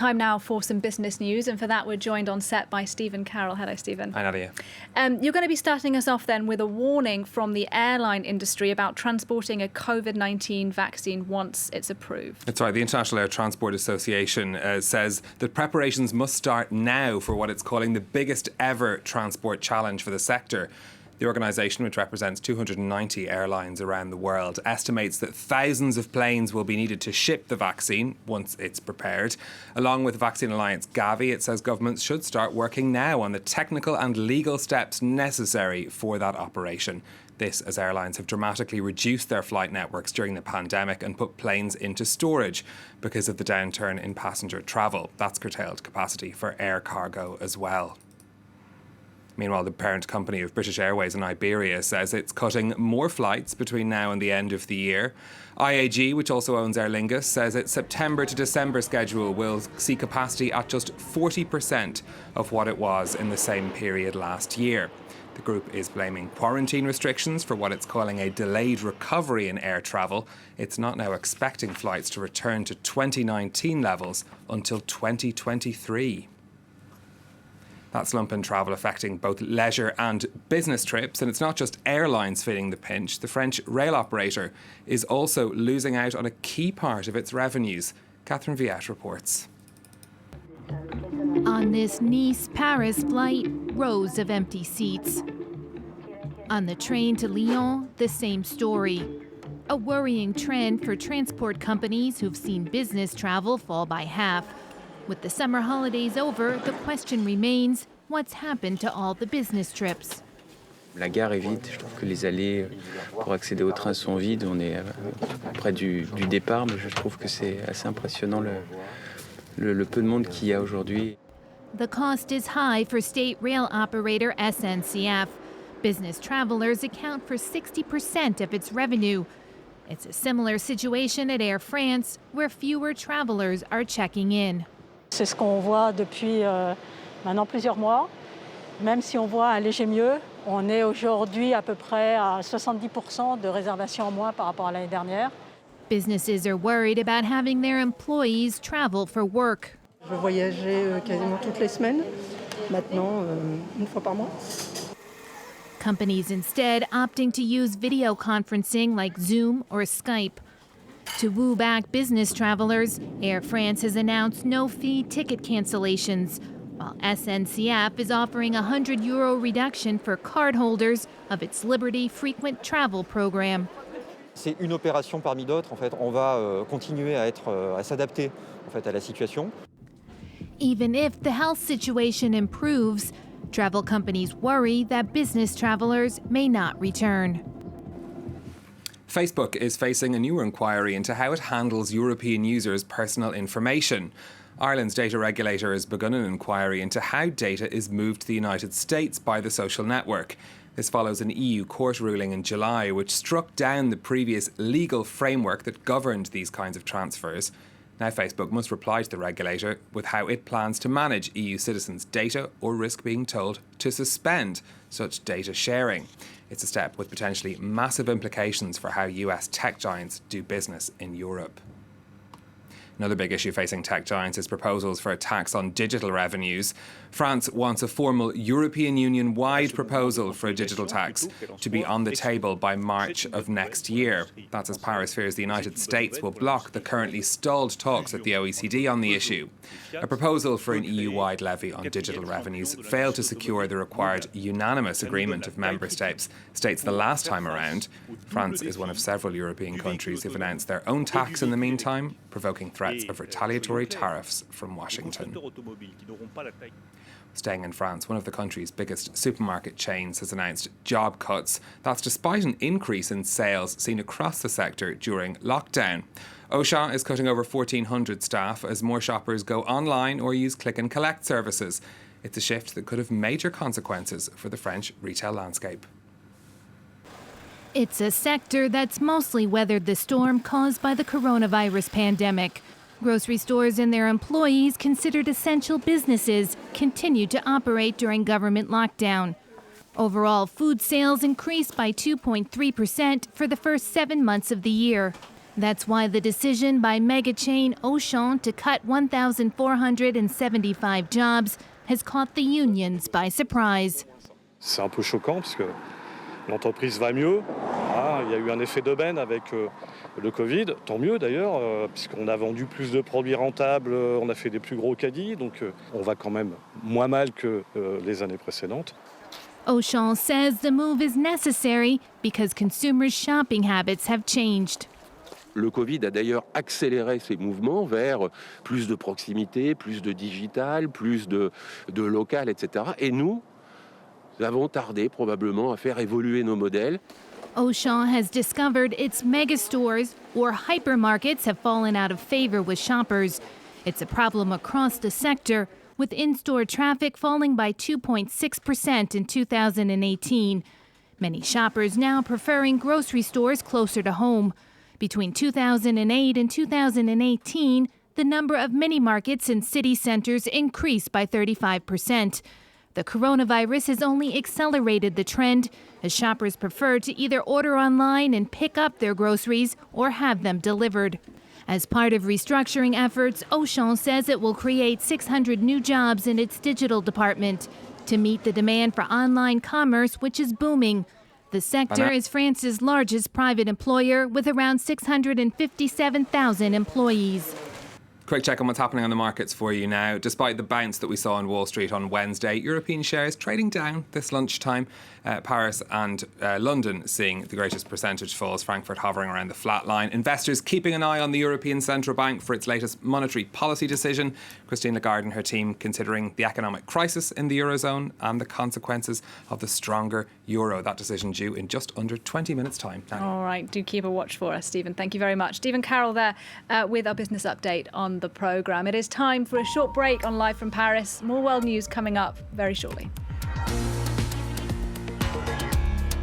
Time now for some business news, and for that we're joined on set by Stephen Carroll. Hello, Stephen. Hi, Nadia. You're going to be starting us off then with a warning from the airline industry about transporting a COVID-19 vaccine once it's approved. That's right. The International Air Transport Association says that preparations must start now for what it's calling the biggest ever transport challenge for the sector. The organisation, which represents 290 airlines around the world, estimates that thousands of planes will be needed to ship the vaccine once it's prepared. Along with Vaccine Alliance Gavi, it says governments should start working now on the technical and legal steps necessary for that operation. This as airlines have dramatically reduced their flight networks during the pandemic and put planes into storage because of the downturn in passenger travel. That's curtailed capacity for air cargo as well. Meanwhile, the parent company of British Airways in Iberia says it's cutting more flights between now and the end of the year. IAG, which also owns Aer Lingus, says its September to December schedule will see capacity at just 40% of what it was in the same period last year. The group is blaming quarantine restrictions for what it's calling a delayed recovery in air travel. It's not now expecting flights to return to 2019 levels until 2023. That slump in travel affecting both leisure and business trips, and it's not just airlines feeling the pinch. The French rail operator is also losing out on a key part of its revenues. Catherine Viette reports. On this Nice-Paris flight, rows of empty seats. On the train to Lyon, the same story. A worrying trend for transport companies who've seen business travel fall by half. With the summer holidays over, the question remains, what's happened to all the business trips? La gare est vide. Je trouve que les allées pour accéder au train sont vides. On est près du départ, mais je trouve que c'est assez impressionnant le peu de monde qu'il y a aujourd'hui. The cost is high for state rail operator SNCF. Business travelers account for 60% of its revenue. It's a similar situation at Air France, where fewer travelers are checking in. C'est ce qu'on voit depuis maintenant plusieurs mois. Même si on voit un léger mieux, on est aujourd'hui à peu près à 70% de réservations en moins par rapport à l'année dernière. Businesses are worried about having their employees travel for work. Je voyageais quasiment toutes les semaines, maintenant une fois par mois. Companies instead opting to use video conferencing like Zoom or Skype. To woo back business travelers, Air France has announced no-fee ticket cancellations, while SNCF is offering a €100 reduction for cardholders of its Liberty Frequent Travel program. C'est une opération parmi d'autres. En fait, on va continuer à s'adapter en fait à la situation. Even if the health situation improves, travel companies worry that business travelers may not return. Facebook is facing a new inquiry into how it handles European users' personal information. Ireland's data regulator has begun an inquiry into how data is moved to the United States by the social network. This follows an EU court ruling in July which struck down the previous legal framework that governed these kinds of transfers. Now Facebook must reply to the regulator with how it plans to manage EU citizens' data or risk being told to suspend such data sharing. It's a step with potentially massive implications for how US tech giants do business in Europe. Another big issue facing tech giants is proposals for a tax on digital revenues. France wants a formal European Union-wide proposal for a digital tax to be on the table by March of next year. That's as Paris fears the United States will block the currently stalled talks at the OECD on the issue. A proposal for an EU-wide levy on digital revenues failed to secure the required unanimous agreement of member states the last time around. France is one of several European countries who've announced their own tax in the meantime, provoking threats of retaliatory tariffs from Washington. Staying in France, one of the country's biggest supermarket chains has announced job cuts. That's despite an increase in sales seen across the sector during lockdown. Auchan is cutting over 1,400 staff as more shoppers go online or use click and collect services. It's a shift that could have major consequences for the French retail landscape. It's a sector that's mostly weathered the storm caused by the coronavirus pandemic. Grocery stores and their employees, considered essential businesses, continued to operate during government lockdown. Overall, food sales increased by 2.3% for the first 7 months of the year. That's why the decision by mega chain Auchan to cut 1,475 jobs has caught the unions by surprise. C'est un peu choquant parce que l'entreprise va mieux. Ah, il y a eu un effet d'aubaine avec le Covid, tant mieux d'ailleurs, puisqu'on a vendu plus de produits rentables, on a fait des plus gros caddies, donc on va quand même moins mal que les années précédentes. Auchan says the move is necessary because consumers' shopping habits have changed. Le Covid a d'ailleurs accéléré ces mouvements vers plus de proximité, plus de digital, plus de local, etc. Et nous avons tardé probablement à faire évoluer nos modèles. Auchan has discovered its megastores or hypermarkets have fallen out of favor with shoppers. It's a problem across the sector, with in-store traffic falling by 2.6% in 2018. Many shoppers now preferring grocery stores closer to home. Between 2008 and 2018, the number of mini-markets in city centers increased by 35%. The coronavirus has only accelerated the trend, as shoppers prefer to either order online and pick up their groceries or have them delivered. As part of restructuring efforts, Auchan says it will create 600 new jobs in its digital department to meet the demand for online commerce, which is booming. The sector is France's largest private employer, with around 657,000 employees. Quick check on what's happening on the markets for you now. Despite the bounce that we saw on Wall Street on Wednesday, European shares trading down this lunchtime. Paris and London seeing the greatest percentage falls, Frankfurt hovering around the flat line. Investors keeping an eye on the European Central Bank for its latest monetary policy decision. Christine Lagarde and her team considering the economic crisis in the Eurozone and the consequences of the stronger euro. That decision due in just under 20 minutes' time. All right, do keep a watch for us, Stephen. Thank you very much. Stephen Carroll there with our business update on the programme. It is time for a short break on Live from Paris. More world news coming up very shortly.